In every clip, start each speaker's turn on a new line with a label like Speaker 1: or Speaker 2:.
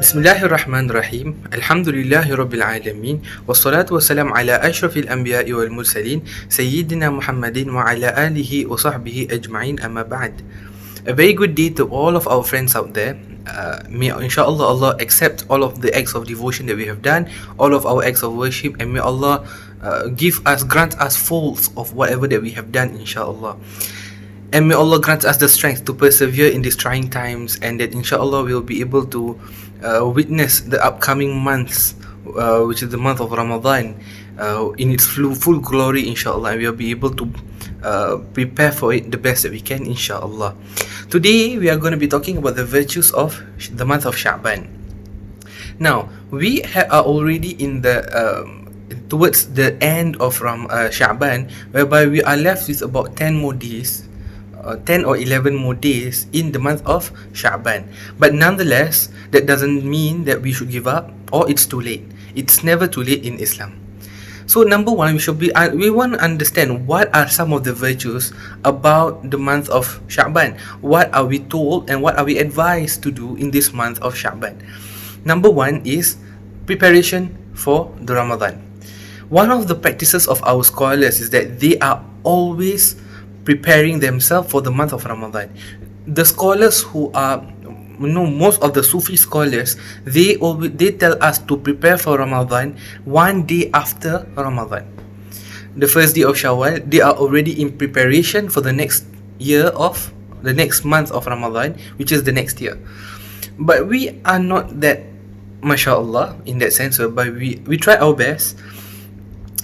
Speaker 1: Bismillahirrahmanirrahim. Alhamdulillahi Rabbil Alamin. Wassalatu wassalam ala ashrafil anbiya'i wal mursalin. Sayyidina Muhammadin wa ala alihi wa sahbihi ajma'in amma ba'd. A very good day to all of our friends out there. May inshallah Allah accept all of the acts of devotion that we have done, all of our acts of worship, and may Allah grant us folds of whatever that we have done, inshallah. And may Allah grant us the strength to persevere in these trying times, and that inshallah we'll be able to witness the upcoming months, which is the month of Ramadan, in its full glory, inshallah, and we'll be able to prepare for it the best that we can, inshallah. Today we are going to be talking about the virtues of the month of Sha'ban. Now we are already in the towards the end of Sha'ban, whereby we are left with about 10 more days, 10 or 11 more days in the month of Sha'ban. But nonetheless, that doesn't mean that we should give up or it's too late. It's never too late in Islam. So number one, we want to understand what are some of the virtues about the month of Sha'ban. What are we told and what are we advised to do in this month of Sha'ban? Number one is preparation for the Ramadan. One of the practices of our scholars is that they are always preparing themselves for the month of Ramadan. The scholars who are, most of the Sufi scholars, they tell us to prepare for Ramadan one day after Ramadan. The first day of Shawwal, they are already in preparation for the next month of Ramadan, which is the next year. But we are not that, mashallah, in that sense, whereby we try our best.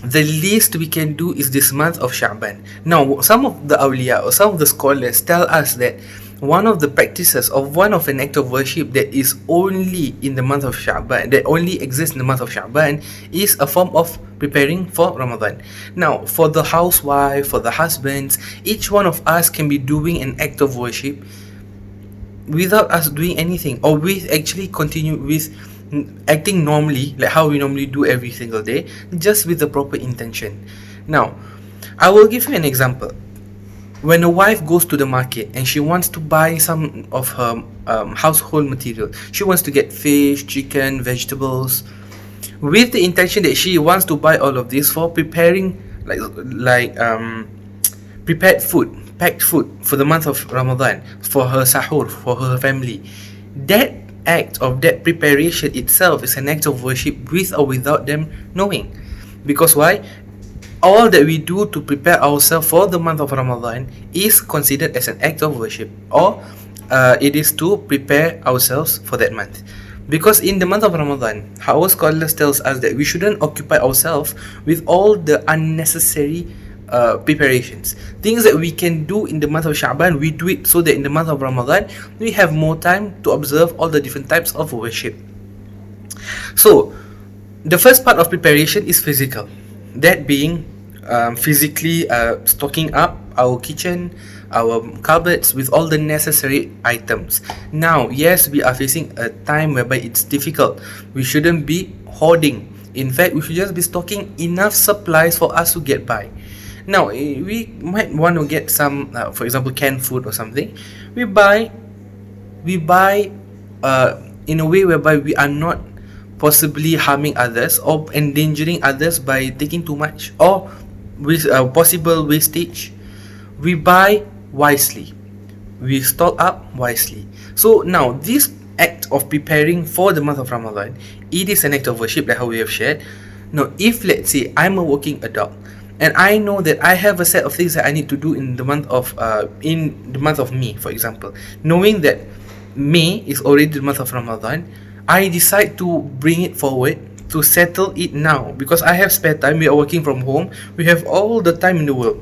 Speaker 1: The least we can do is this month of Sha'ban. Now, some of the awliya or some of the scholars tell us that one of the practices of one of an act of worship that is only in the month of Sha'ban, that only exists in the month of Sha'ban, is a form of preparing for Ramadan. Now, for the housewife, for the husbands, each one of us can be doing an act of worship without us doing anything, or we actually continue with acting normally, like how we normally do every single day, just with the proper intention. Now, I will give you an example. When a wife goes to the market and she wants to buy some of her household material, she wants to get fish, chicken, vegetables, with the intention that she wants to buy all of this for preparing prepared food, packed food for the month of Ramadan, for her sahur, for her family. That act of that preparation itself is an act of worship, with or without them knowing. Because why? All that we do to prepare ourselves for the month of Ramadan is considered as an act of worship, or it is to prepare ourselves for that month. Because in the month of Ramadan, our scholars tells us that we shouldn't occupy ourselves with all the unnecessary preparations. Things that we can do in the month of Sha'ban, we do it so that in the month of Ramadan we have more time to observe all the different types of worship. So the first part of preparation is physical, that being physically stocking up our kitchen, our cupboards with all the necessary items. Now, yes, we are facing a time whereby it's difficult. We shouldn't be hoarding. In fact, we should just be stocking enough supplies for us to get by. Now, we might want to get some, for example, canned food or something. We buy in a way whereby we are not possibly harming others or endangering others by taking too much, or with possible wastage. We buy wisely. We stock up wisely. So now, this act of preparing for the month of Ramadan, it is an act of worship, like how we have shared. Now, if let's say I'm a working adult, and I know that I have a set of things that I need to do in the month of May, for example, knowing that May is already the month of Ramadan, I decide to bring it forward, to settle it now, because I have spare time. We are working from home. We have all the time in the world.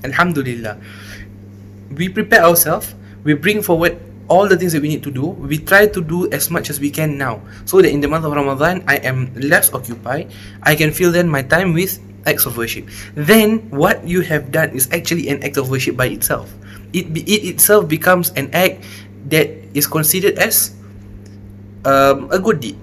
Speaker 1: Alhamdulillah. We prepare ourselves. We bring forward all the things that we need to do. We try to do as much as we can now, so that in the month of Ramadan I am less occupied. I can fill then my time with acts of worship. Then what you have done is actually an act of worship by itself. It itself becomes an act that is considered as a good deed.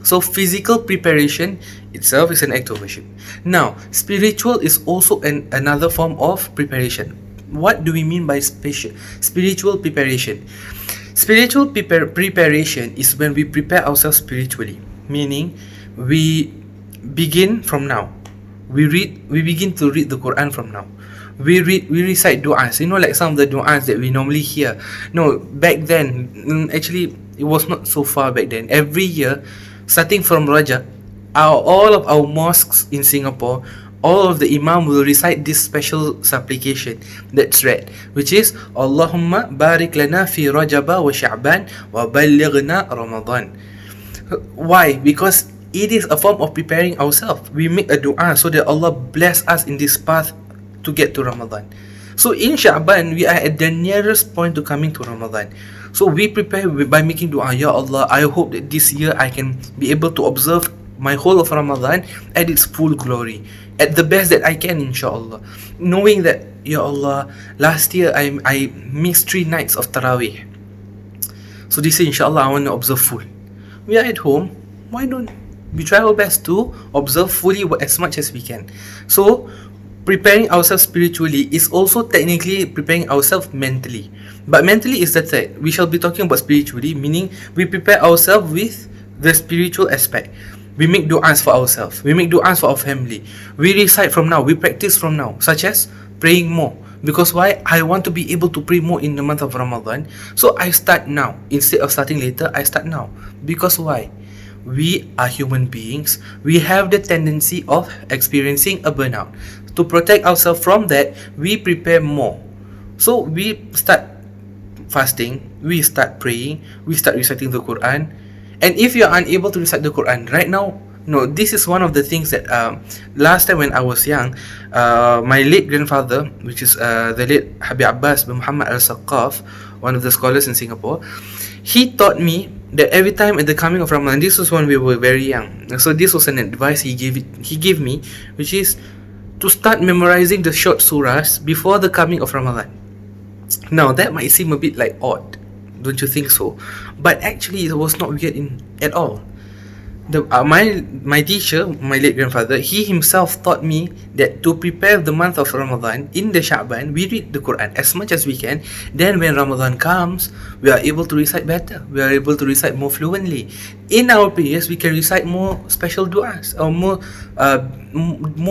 Speaker 1: So physical preparation itself is an act of worship. Now, spiritual is also another form of preparation. What do we mean by spiritual preparation? Spiritual preparation is when we prepare ourselves spiritually, meaning we begin from now. We begin to read the Quran from now. We recite du'as. You know, like some of the du'as that we normally hear. No, back then, actually, it was not so far back then. Every year, starting from Rajab, all of our mosques in Singapore, all of the imam will recite this special supplication that's read, which is Allahumma barik lana fi Rajaba wa Sha'ban wa ballighna Ramadan. Why? Because it is a form of preparing ourselves. We make a dua so that Allah bless us in this path to get to Ramadan. So in Sha'ban, we are at the nearest point to coming to Ramadan. So we prepare by making dua, Ya Allah, I hope that this year I can be able to observe my whole of Ramadan at its full glory, at the best that I can, inshallah. Knowing that, Ya Allah, last year I missed 3 nights of Taraweeh. So this year, inshallah, I want to observe full. We are at home, why don't we try our best to observe fully as much as we can? So preparing ourselves spiritually is also technically preparing ourselves mentally. But mentally is the third. We shall be talking about spiritually, meaning we prepare ourselves with the spiritual aspect. We make du'as for ourselves. We make du'as for our family. We recite from now. We practice from now, such as praying more. Because why? I want to be able to pray more in the month of Ramadan. So I start now. Instead of starting later, I start now. Because why? We are human beings. We have the tendency of experiencing a burnout. To protect ourselves from that, we prepare more. So we start fasting, we start praying, we start reciting the Quran. And if you are unable to recite the Quran right now, no, this is one of the things that last time when I was young, my late grandfather, which is the late Habib Abbas bin Muhammad Al-Saqaf, one of the scholars in Singapore, he taught me that every time at the coming of Ramadan, this was when we were very young. So this was an advice he gave me, which is to start memorizing the short surahs before the coming of Ramadan. Now that might seem a bit like odd, don't you think so? But actually it was not weird at all. My teacher, my late grandfather, he himself taught me that to prepare the month of Ramadan, in the Sha'ban, we read the Quran as much as we can. Then when Ramadan comes, we are able to recite better. We are able to recite more fluently. In our prayers, we can recite more special du'as or more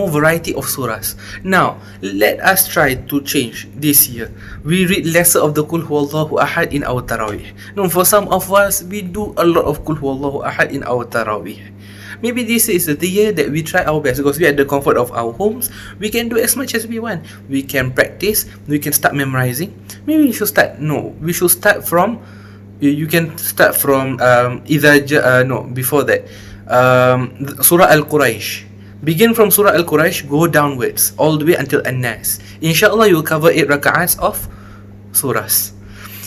Speaker 1: variety of surahs. Now, let us try to change this year. We read lesser of the Qul Huwallahu Ahad in our Taraweeh. Now, for some of us, we do a lot of Qul Huwallahu Ahad in our Taraweeh. Maybe this is the year that we try our best, because we are at the comfort of our homes. We can do as much as we want. We can practice. We can start memorizing. Maybe we should start. No, we should start from. You can start from before that. Surah Al-Quraysh. Begin from Surah Al-Quraysh, go downwards all the way until An-Nas. Inshallah, you will cover 8 rak'ats of surahs.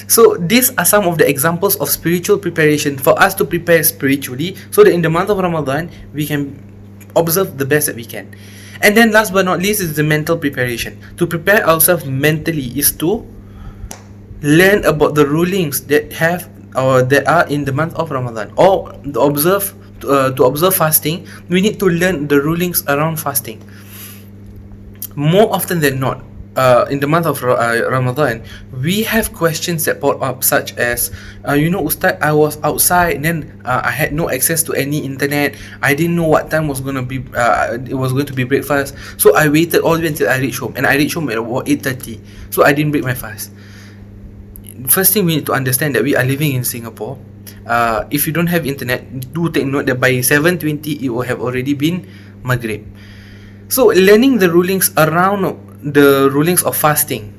Speaker 1: So these are some of the examples of spiritual preparation for us to prepare spiritually, so that in the month of Ramadan we can observe the best that we can. And then last but not least is the mental preparation. To prepare ourselves mentally is to learn about the rulings that are in the month of Ramadan, or to observe fasting. We need to learn the rulings around fasting. More often than not, in the month of Ramadan, we have questions that pop up, such as, Ustaz, I was outside and then I had no access to any internet. I didn't know what time was going to be it was going to be breakfast, so I waited all the way until I reached home, and I reached home at about 8:30, so I didn't break my fast. First thing, we need to understand that we are living in Singapore. If you don't have internet, do take note that by 7:20 it will have already been Maghrib. So learning the rulings around the rulings of fasting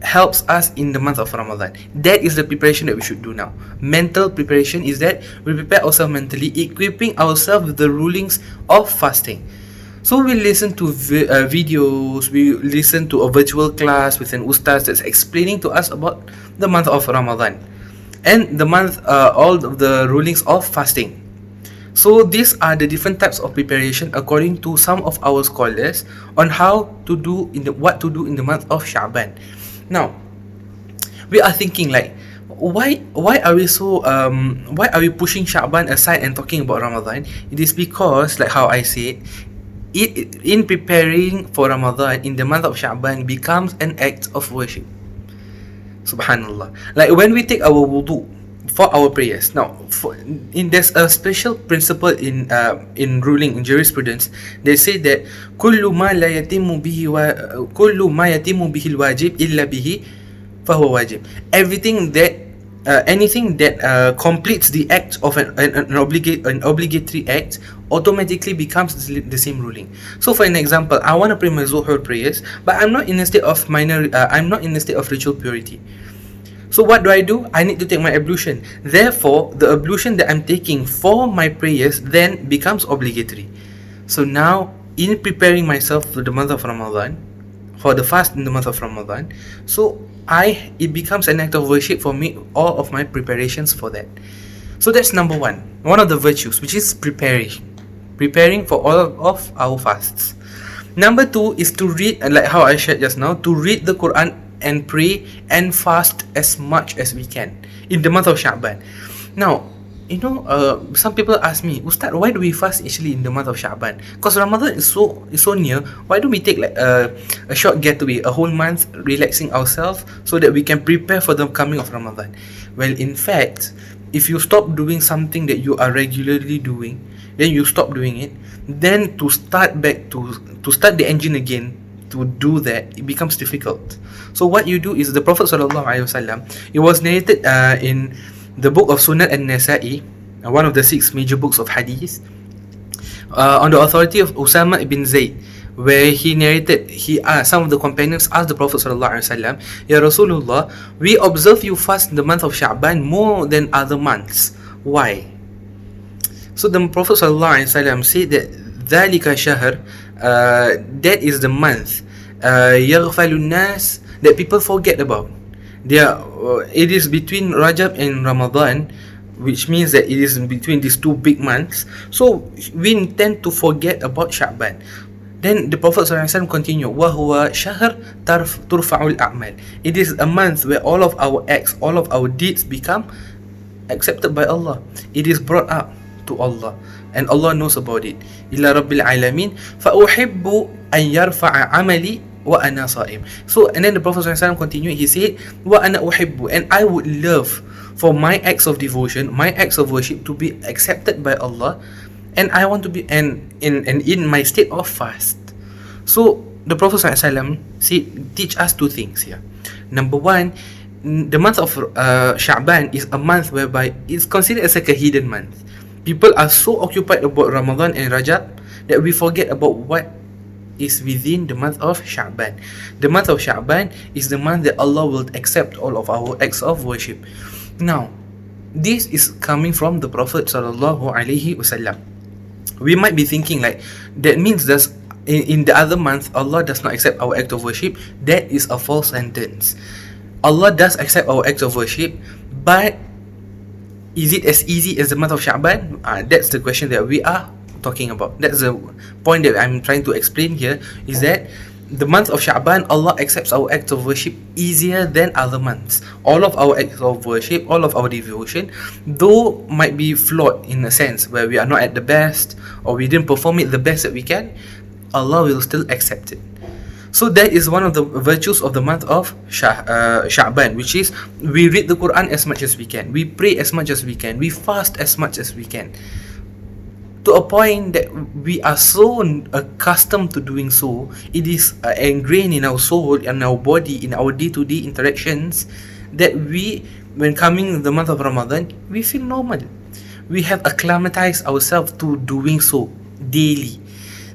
Speaker 1: helps us in the month of Ramadan. That is the preparation that we should do now. Mental preparation is that we prepare ourselves mentally, equipping ourselves with the rulings of fasting. So we listen to videos, we listen to a virtual class with an ustaz that's explaining to us about the month of Ramadan and the month, all of the rulings of fasting. So these are the different types of preparation according to some of our scholars on what to do in the month of Sha'ban. Now, we are thinking like, why are we pushing Sha'ban aside and talking about Ramadan? It is because, like how I said, in preparing for Ramadan in the month of Sha'ban becomes an act of worship. Subhanallah. Like when we take our wudu, for our prayers. Now, there's a special principle in ruling in jurisprudence. They say that كل ما يتم به الواجب إلا به فهو واجب. Everything that anything that completes the act of an obligatory act automatically becomes the same ruling. So for an example, I want to pray my Zuhur prayers, but I'm not in a state of I'm not in a state of ritual purity. So what do? I need to take my ablution. Therefore, the ablution that I'm taking for my prayers then becomes obligatory. So now, in preparing myself for the month of Ramadan, for the fast in the month of Ramadan, so it becomes an act of worship for me, all of my preparations for that. So that's number one of the virtues, which is preparing for all of our fasts. Number two is to read, like how I shared just now, to read the Quran and pray and fast as much as we can in the month of Sha'ban. Now, some people ask me, Ustad, why do we fast actually in the month of Sha'ban? Because Ramadan is so near. Why don't we take like a short getaway, a whole month, relaxing ourselves so that we can prepare for the coming of Ramadan? Well, in fact, if you stop doing something that you are regularly doing, then you stop doing it, then to start the engine again, to do that, it becomes difficult. So what you do is, the Prophet ﷺ, it was narrated in the book of Sunan An-Nasa'i, one of the 6 major books of hadith, on the authority of Usama ibn Zayd, where he narrated, some of the companions asked the Prophet ﷺ, Ya Rasulullah, we observe you fast in the month of Sha'ban more than other months. Why? So the Prophet ﷺ said that ذَلِكَ شَهْرٌ, that is the month يَغْفَلُ النَّاسِ, that people forget about. It is between Rajab and Ramadan, which means that it is between these 2 big months. So we tend to forget about Sha'ban. Then the Prophet ﷺ continued, وَهُوَ شَهْرٌ تُرْفَعُ الْأَعْمَالِ, it is a month where all of our acts, all of our deeds become accepted by Allah. It is brought up to Allah, and Allah knows about it. إِلَّا رَبِّ الْعَالَمِينَ فَأُحِبُّ أَنْ يَرْفَعَ عَمَلِي وَأَنَا صَائِمٌ. So, and then the Prophet ﷺ continued, he said, وَأَنَا أُحِبُّ, and I would love for my acts of devotion, my acts of worship to be accepted by Allah, and I want to be in my state of fast. So the Prophet ﷺ teach us 2 things here. Number 1, the month of Sha'ban is a month whereby it's considered as like a hidden month. People are so occupied about Ramadan and Rajab that we forget about what is within the month of Sha'ban. The month of Sha'ban is the month that Allah will accept all of our acts of worship. Now, this is coming from the Prophet sallallahu alaihi wasallam. We might be thinking like, that means that in the other month Allah does not accept our act of worship. That is a false sentence. Allah does accept our act of worship, but is it as easy as the month of Sha'ban? That's the question that we are talking about. That's the point that I'm trying to explain here, is that the month of Sha'ban, Allah accepts our acts of worship easier than other months. All of our acts of worship, all of our devotion, though might be flawed in a sense, where we are not at the best, or we didn't perform it the best that we can, Allah will still accept it. So that is one of the virtues of the month of Sha'ban, which is we read the Quran as much as we can, we pray as much as we can, we fast as much as we can, to a point that we are so accustomed to doing so, it is ingrained in our soul, in our body, in our day-to-day interactions, that we, when coming the month of Ramadan, we feel normal. We have acclimatized ourselves to doing so daily.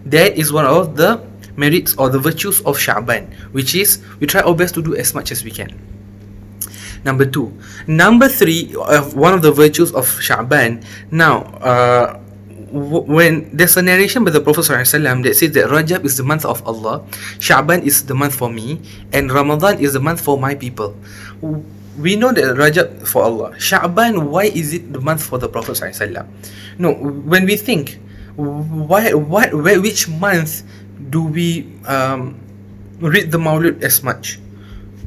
Speaker 1: That is one of the merits or the virtues of Sha'ban, which is we try our best to do as much as we can. Number 2. Number 3, one of the virtues of Sha'ban. Now, when there's a narration by the Prophet ﷺ that says that Rajab is the month of Allah, Sha'ban is the month for me, and Ramadan is the month for my people. We know that Rajab for Allah. Sha'ban, why is it the month for the Prophet ﷺ? No, when we think, which month do we read the Mawlud as much?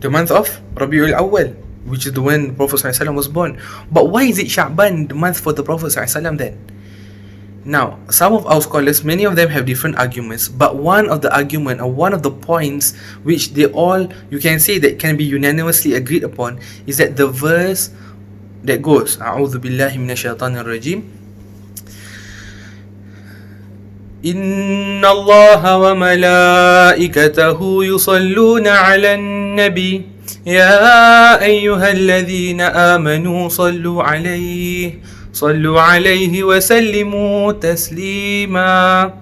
Speaker 1: The month of Rabiul Awwal, which is the when the Prophet ﷺ was born. But why is it Sha'ban, the month for the Prophet ﷺ then? Now, some of our scholars, many of them have different arguments, but one of the argument or one of the points which they all, you can say that can be unanimously agreed upon, is that the verse that goes, A'udhu billahi minasyaitanir rajim. Inna Allah wa malaikatahu yusalluna 'alan nabi ya ayyuhalladhina amanu sallu 'alaihi wa sallimu taslima.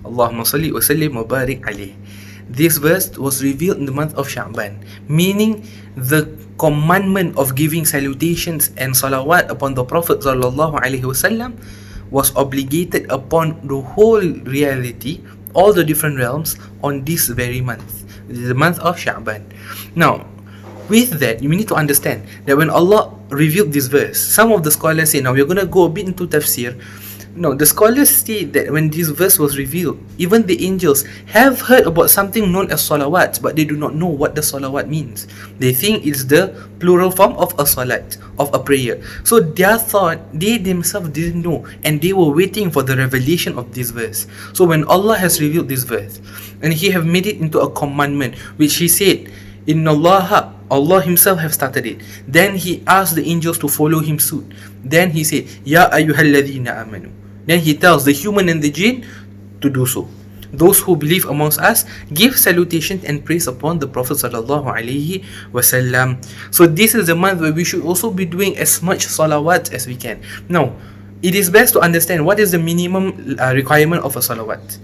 Speaker 1: Allahumma salli wa sallim wa barik alayhi. This verse was revealed in the month of Sha'ban, meaning the commandment of giving salutations and salawat upon the Prophet sallallahu alaihi wasallam was obligated upon the whole reality, all the different realms, on this very month, the month of Sha'ban. Now, with that, you need to understand that when Allah revealed this verse, some of the scholars say, now we're going to go a bit into tafsir. No, the scholars say that when this verse was revealed, even the angels have heard about something known as salawat, but they do not know what the salawat means. They think it's the plural form of a salat, of a prayer. So their thought, they themselves didn't know, and they were waiting for the revelation of this verse. So when Allah has revealed this verse, and He have made it into a commandment, which He said, Inna Allah Himself have started it. Then He asked the angels to follow Him suit. Then He said, Ya ayyuhalladhina amanu. Then He tells the human and the jinn to do so. Those who believe amongst us give salutation and praise upon the Prophet sallallahu alaihi wasallam. So this is the month where we should also be doing as much salawat as we can. Now, it is best to understand what is the minimum requirement of a salawat.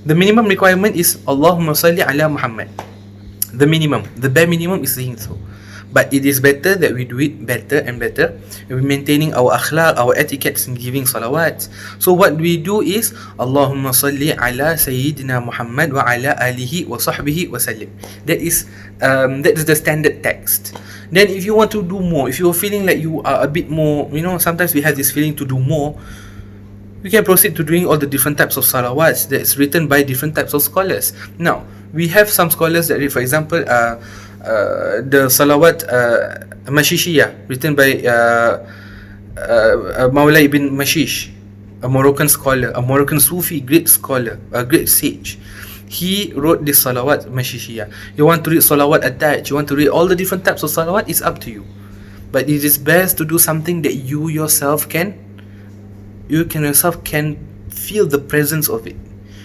Speaker 1: The minimum requirement is Allahumma salli ala Muhammad. The minimum, the bare minimum is saying so. But it is better that we do it better and better. We're maintaining our akhlaq, our etiquettes in giving salawat. So what we do is Allahumma salli ala Sayyidina Muhammad wa ala alihi wa sahbihi wa sallim. That is the standard text. Then if you want to do more, if you're feeling like you are a bit more, sometimes we have this feeling to do more, we can proceed to doing all the different types of salawats that's written by different types of scholars. Now, we have some scholars that read, for example, the salawat Mashishiyah, written by Maulay ibn Mashish, a Moroccan scholar, a Moroccan Sufi, great scholar, a great sage. He wrote this salawat Mashishiyah. You want to read salawat attached, you want to read all the different types of salawat, it's up to you. But it is best to do something that you yourself can feel the presence of it.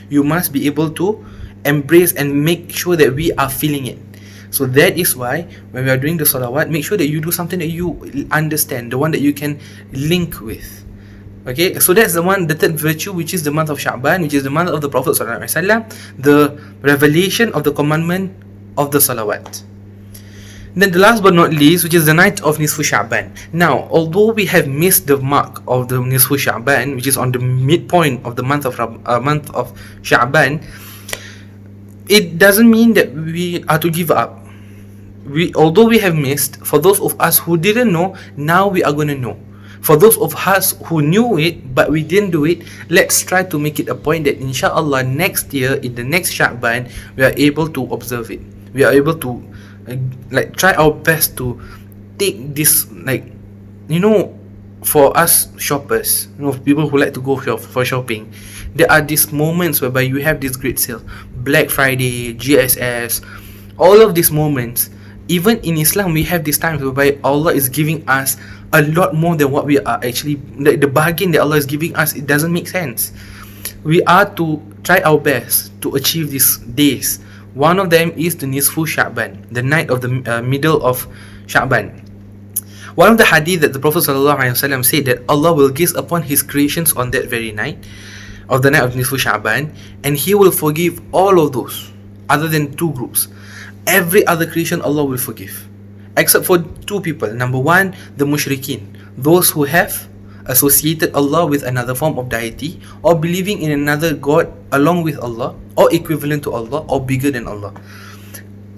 Speaker 1: You must be able to embrace and make sure that we are feeling it. So that is why when we are doing the salawat, make sure that you do something that you understand, the one that you can link with. Okay, so that's the third virtue, which is the month of Sha'ban, which is the month of the Prophet sallallahu alaihi wasallam, the revelation of the commandment of the salawat. Then the last but not least, which is the night of Nisfu Sha'ban. Now, although we have missed the mark of the Nisfu Sha'ban, which is on the midpoint of the month of Sha'ban, it doesn't mean that we are to give up. Although we have missed, for those of us who didn't know, now we are going to know. For those of us who knew it but we didn't do it, let's try to make it a point that inshallah next year, in the next Sha'ban, we are able to observe it. We are able to try our best to take this, for us shoppers, people who like to go for shopping, there are these moments whereby you have this great sale, Black Friday, GSS, all of these moments. Even in Islam, we have these times whereby Allah is giving us a lot more than what we are actually, the bargain that Allah is giving us, it doesn't make sense. We are to try our best to achieve these days. One of them is the Nisfu Sha'ban, the night of the middle of Sha'ban. One of the hadith that the Prophet ﷺ said that Allah will gaze upon His creations on that very night, of the night of Nisfu Sha'ban, and He will forgive all of those, other than two groups. Every other creation Allah will forgive, except for two people. Number one, the mushrikeen, those who have associated Allah with another form of deity, or believing in another God along with Allah, or equivalent to Allah, or bigger than Allah.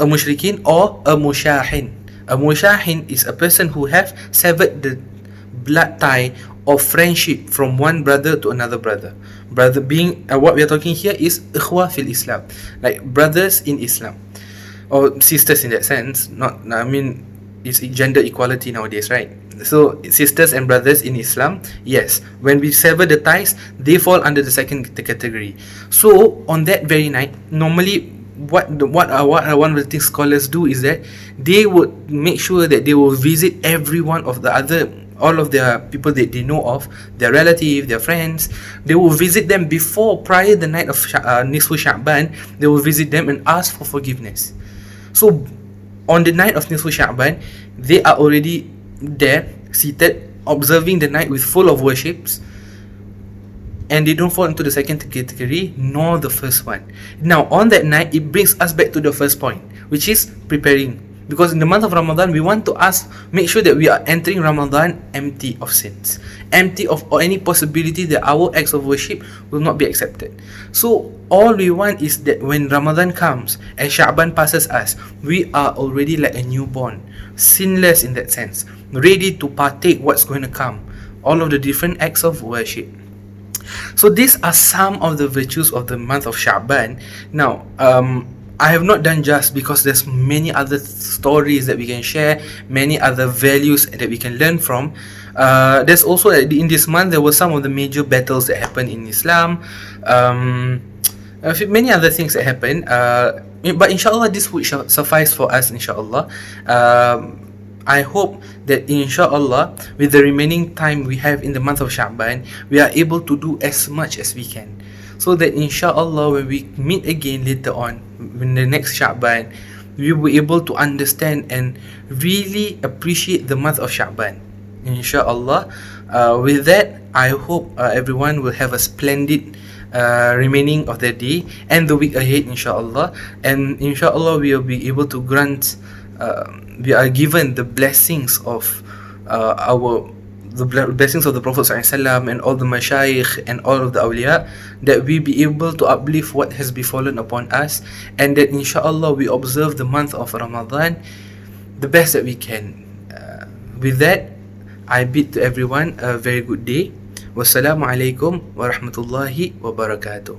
Speaker 1: A mushrikeen or a mushahin. A mushahin is a person who have severed the blood tie of friendship from one brother to another brother. Brother being what we are talking here is ikhwa fil Islam, like brothers in Islam, or sisters in that sense. It's gender equality nowadays, right? So sisters and brothers in Islam, yes, when we sever the ties, they fall under the second category. So on that very night, normally what one of the things scholars do is that they would make sure that they will visit every one of the other all of their people that they know of, their relative, their friends. They will visit them prior the night of Nisfu Sha'ban. They will visit them and ask for forgiveness. So on the night of Nisfu Sha'ban, they are already there, seated, observing the night with full of worships, and they don't fall into the second category nor the first one. Now on that night, it brings us back to the first point, which is preparing. Because in the month of Ramadan, we want to make sure that we are entering Ramadan empty of sins, empty of any possibility that our acts of worship will not be accepted. So all we want is that when Ramadan comes and Sha'ban passes us, we are already like a newborn, sinless in that sense, ready to partake what's going to come, all of the different acts of worship. So these are some of the virtues of the month of Sha'ban. Now, I have not done just, because there's many other stories that we can share, many other values that we can learn from. There's also, in this month, there were some of the major battles that happened in Islam, many other things that happened, but inshallah this would suffice for us, inshallah. I hope that inshallah, with the remaining time we have in the month of Sha'ban, we are able to do as much as we can, so that inshallah when we meet again later on in the next Sha'ban, we will be able to understand and really appreciate the month of Sha'ban, inshallah. With that, I hope everyone will have a splendid remaining of the day and the week ahead, inshallah. And inshallah we will be able to grant, we are given the blessings of the blessings of the Prophet ﷺ and all the mashayikh and all of the awliya, that we be able to uplift what has befallen upon us, and that inshallah we observe the month of Ramadan the best that we can. With that, I bid to everyone a very good day. Wassalamu alaikum wa rahmatullahi wa barakatuh.